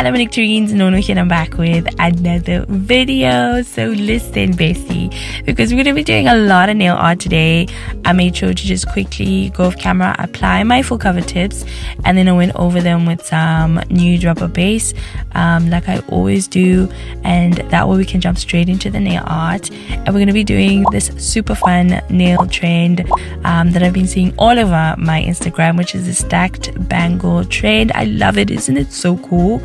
Hello Manicurines, Nono here, and I'm back with another video. So listen, Bessie, because we're going to be doing a lot of nail art today, I made sure to just quickly go off camera, apply my full cover tips, and then I went over them with some nude rubber base, like I always do, and that way we can jump straight into the nail art. And we're going to be doing this super fun nail trend that I've been seeing all over my Instagram, which is the stacked bangle trend. I love it. Isn't it so cool?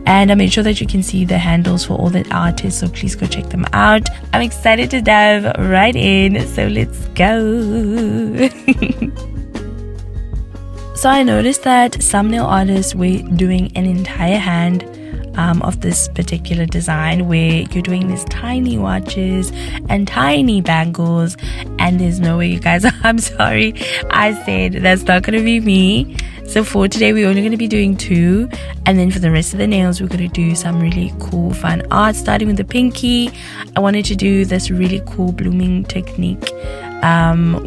And I made sure that you can see the handles for all the artists, so please go check them out. I'm excited to dive right in, so let's go. So I noticed that some nail artists were doing an entire hand of this particular design, where you're doing these tiny watches and tiny bangles, and there's no way, you guys. I'm sorry, I said that's not gonna be me. So for today we're only going to be doing 2, and then for the rest of the nails we're going to do some really cool fun art, starting with the pinky. I wanted to do this really cool blooming technique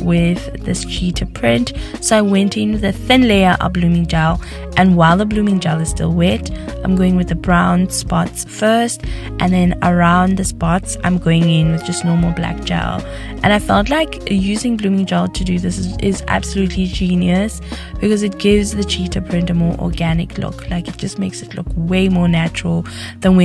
with this cheetah print, so I went in with a thin layer of blooming gel, and while the blooming gel is still wet, I'm going with the brown spots first, and then around the spots I'm going in with just normal black gel. And I felt like using blooming gel to do this is absolutely genius, because it gives the cheetah print a more organic look. Like, it just makes it look way more natural than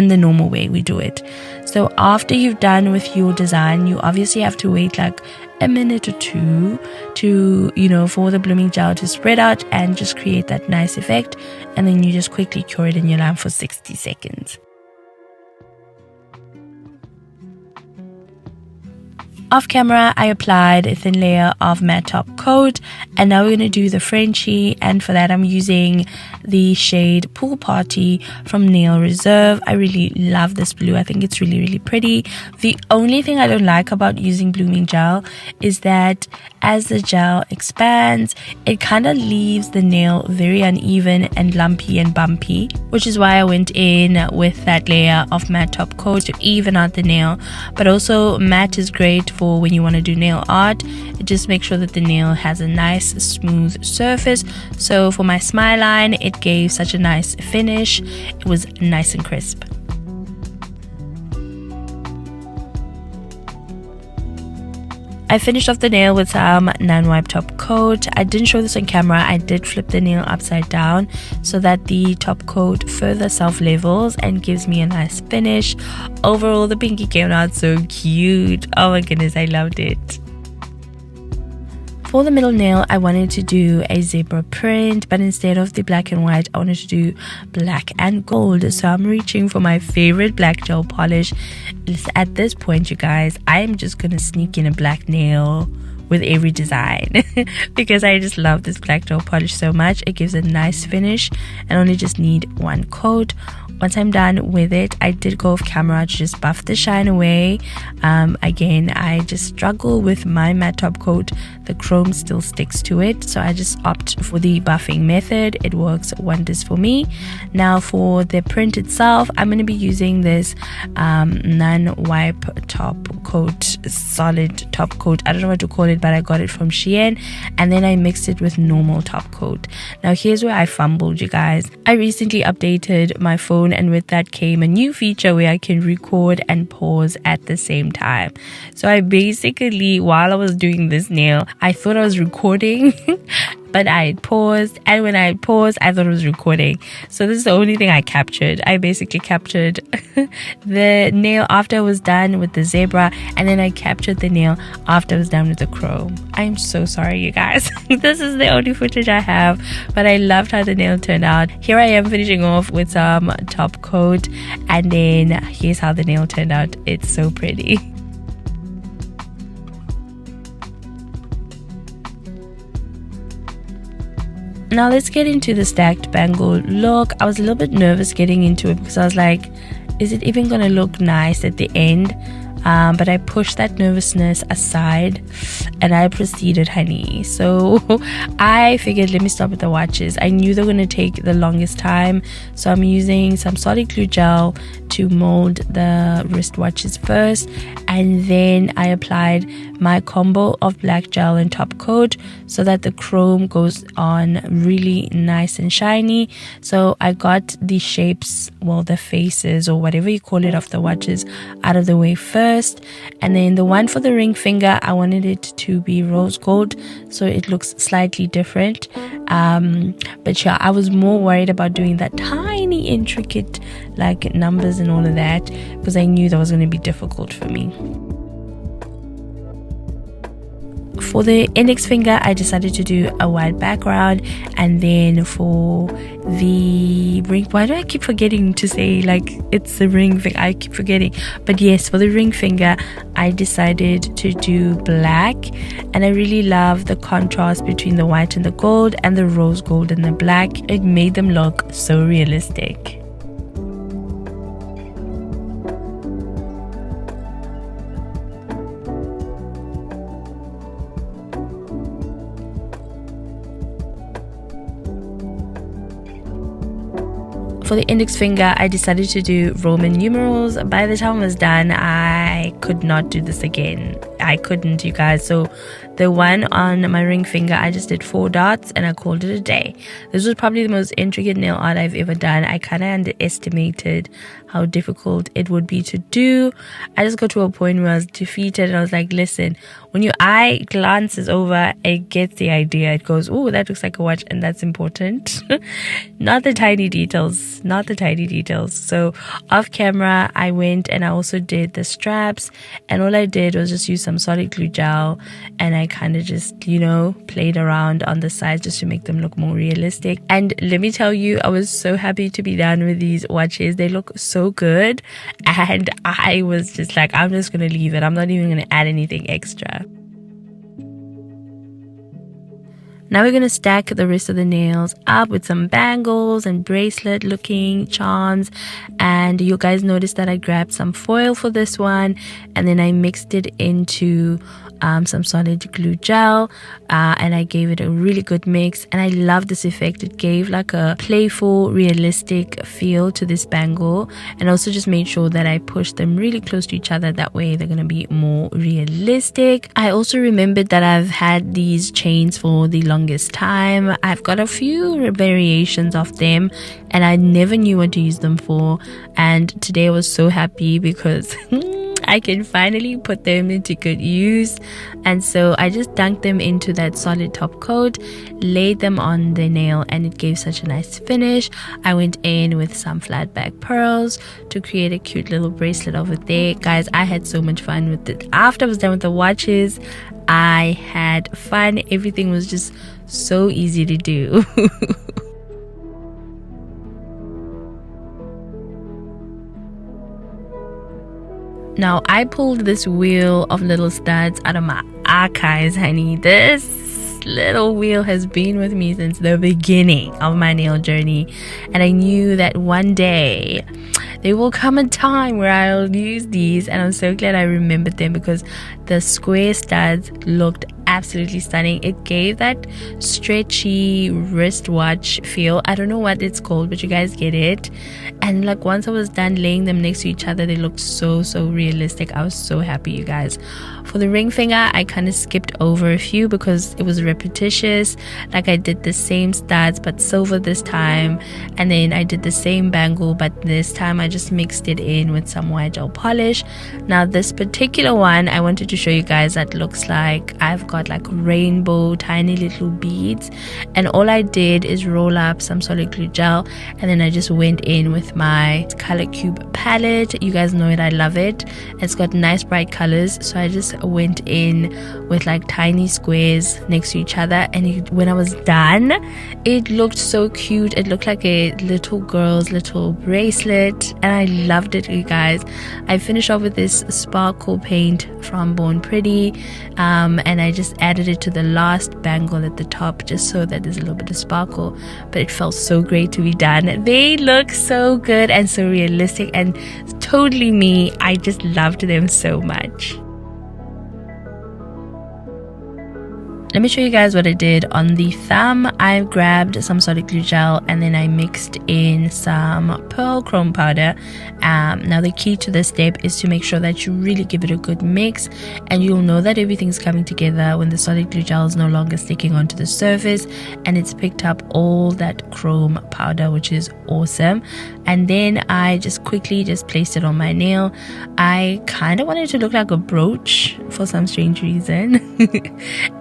the normal way we do it. So after you've done with your design, you obviously have to wait like a minute or 2 to, for the blooming gel to spread out and just create that nice effect, and then you just quickly cure it in your lamp for 60 seconds. Off camera, I applied a thin layer of matte top coat, and now we're going to do the Frenchie, and for that I'm using the shade Pool Party from Nail Reserve. I really love this blue. I think it's really, really pretty. The only thing I don't like about using blooming gel is that as the gel expands, it kind of leaves the nail very uneven and lumpy and bumpy, which is why I went in with that layer of matte top coat to even out the nail. But also, matte is great for when you want to do nail art. It just makes sure that the nail has a nice smooth surface. So for my smile line, it gave such a nice finish. It was nice and crisp. I finished off the nail with some non-wipe top coat. I didn't show this on camera. I did flip the nail upside down so that the top coat further self-levels and gives me a nice finish. Overall, the pinky came out so cute. Oh my goodness, I loved it. For the middle nail, I wanted to do a zebra print, but instead of the black and white, I wanted to do black and gold. So I'm reaching for my favorite black gel polish. At this point, you guys, I'm just gonna sneak in a black nail with every design because I just love this black gel polish so much. It gives a nice finish, and only just need 1 coat. Once I'm done with it, I did go off camera to just buff the shine away. Again, I just struggle with my matte top coat. The chrome still sticks to it, so I just opt for the buffing method. It works wonders for me. Now for the print itself, I'm going to be using this non-wipe top coat, solid top coat. I don't know what to call it, but I got it from Shein, and then I mixed it with normal top coat. Now here's where I fumbled, you guys. I recently updated my phone, and with that came a new feature where I can record and pause at the same time. So I basically, while I was doing this nail, I thought I was recording but I had paused, and when I had paused, I thought I was recording. So this is the only thing I captured. I basically captured the nail after I was done with the zebra, and then I captured the nail after I was done with the chrome. I'm so sorry, you guys. This is the only footage I have, but I loved how the nail turned out. Here I am finishing off with some top coat, and then here's how the nail turned out. It's so pretty. Now let's get into the stacked bangle look. I was a little bit nervous getting into it because I was like, is it even gonna look nice at the end? but I pushed that nervousness aside and I proceeded, honey. So I figured, let me start with the watches. I knew they were going to take the longest time, so I'm using some solid glue gel to mold the wristwatches first, and then I applied my combo of black gel and top coat so that the chrome goes on really nice and shiny. So I got the shapes, well, the faces or whatever you call it, of the watches out of the way first, and then the one for the ring finger, I wanted it to be rose gold so it looks slightly different. But yeah, I was more worried about doing that tiny intricate like numbers and all of that because I knew that was going to be difficult for me. For the index finger, I decided to do a white background, and then for the ring, why do I keep forgetting to say like it's the ring finger? I keep forgetting, but yes, for the ring finger, I decided to do black, and I really love the contrast between the white and the gold and the rose gold and the black. It made them look so realistic. For the index finger, I decided to do Roman numerals. By the time I was done, I could not do this again. I couldn't, you guys. So the one on my ring finger, I just did 4 dots and I called it a day. This was probably the most intricate nail art I've ever done. I kind of underestimated how difficult it would be to do. I just got to a point where I was defeated and I was like, listen, when your eye glances over, it gets the idea. It goes, oh, that looks like a watch, and that's important. Not the tiny details, not the tiny details. So off camera, I went and I also did the straps, and all I did was just use some solid glue gel, and I kind of just, you know, played around on the sides just to make them look more realistic. And let me tell you, I was so happy to be done with these watches. They look so good, and I was just like, I'm just gonna leave it. I'm not even gonna add anything extra. Now we're going to stack the rest of the nails up with some bangles and bracelet looking charms. And you guys noticed that I grabbed some foil for this one, and then I mixed it into some solid glue gel, and I gave it a really good mix, and I love this effect. It gave like a playful, realistic feel to this bangle, and also just made sure that I pushed them really close to each other. That way they're going to be more realistic. I also remembered that I've had these chains for the longest time. I've got a few variations of them and I never knew what to use them for, and today I was so happy because I can finally put them into good use. And so I just dunked them into that solid top coat, laid them on the nail, and it gave such a nice finish. I went in with some flat back pearls to create a cute little bracelet over there. Guys, I had so much fun with it. After I was done with the watches, I had fun. Everything was just so easy to do. Now, I pulled this wheel of little studs out of my archives, honey. This little wheel has been with me since the beginning of my nail journey, and I knew that one day there will come a time where I'll use these, and I'm so glad I remembered them because the square studs looked absolutely stunning. It gave that stretchy wristwatch feel. I don't know what it's called, but you guys get it. And like once I was done laying them next to each other, they looked so realistic. I was so happy, you guys. For the ring finger, I kind of skipped over a few because it was repetitious. Like I did the same studs but silver this time, and then I did the same bangle, but this time I just mixed it in with some white gel polish. Now this particular one I wanted to show you guys that looks like I've got like rainbow tiny little beads, and all I did is roll up some solid glue gel, and then I just went in with my color cube palette. You guys know it, I love it. It's got nice bright colors, so I just went in with like tiny squares next to each other, and when I was done, it looked so cute. It looked like a little girl's little bracelet, and I loved it, you guys. I finished off with this sparkle paint from Born Pretty, and I just just added it to the last bangle at the top just so that there's a little bit of sparkle. But it felt so great to be done. They look so good and so realistic and totally me. I just loved them so much. Let me show you guys what I did on the thumb. I grabbed some solid glue gel and then I mixed in some pearl chrome powder. Now the key to this step is to make sure that you really give it a good mix, and you'll know that everything's coming together when the solid glue gel is no longer sticking onto the surface and it's picked up all that chrome powder, which is awesome. And then I just quickly placed it on my nail. I kind of wanted it to look like a brooch for some strange reason.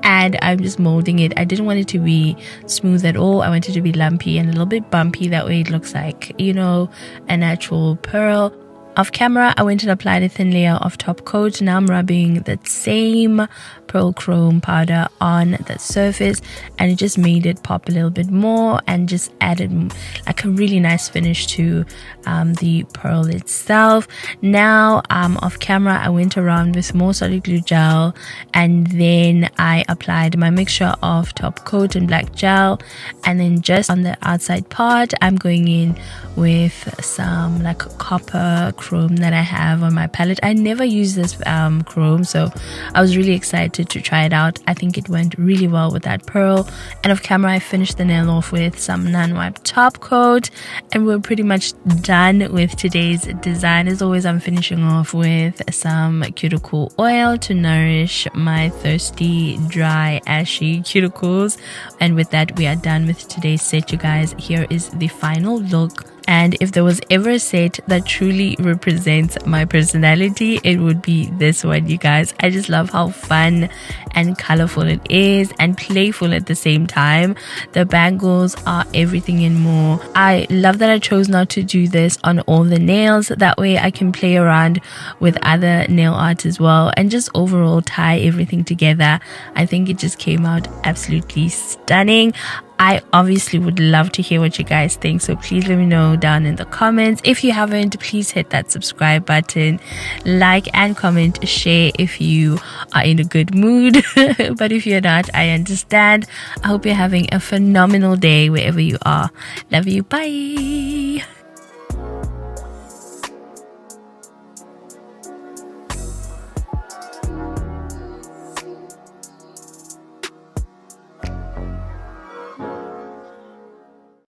And I'm just molding it. I didn't want it to be smooth at all. I wanted it to be lumpy and a little bit bumpy. That way it looks like, you know, a natural pearl. Off camera, I went and applied a thin layer of top coat. Now I'm rubbing that same pearl chrome powder on that surface, and it just made it pop a little bit more and just added like a really nice finish to the pearl itself. Now off camera, I went around with more solid glue gel, and then I applied my mixture of top coat and black gel, and then just on the outside part I'm going in with some like copper chrome that I have on my palette. I never use this chrome, so I was really excited to try it out. I think it went really well with that pearl. And off camera, I finished the nail off with some non-wipe top coat, and we're pretty much done with today's design. As always, I'm finishing off with some cuticle oil to nourish my thirsty, dry, ashy cuticles. And with that, we are done with today's set, you guys. Here is the final look. And if there was ever a set that truly represents my personality, it would be this one, you guys. I just love how fun and colorful it is and playful at the same time. The bangles are everything and more. I love that I chose not to do this on all the nails. That way I can play around with other nail art as well and just overall tie everything together. I think it just came out absolutely stunning. I obviously would love to hear what you guys think, so please let me know down in the comments. If you haven't, please hit that subscribe button, like and comment, share if you are in a good mood. But if you're not, I understand. I hope you're having a phenomenal day wherever you are. Love you. Bye.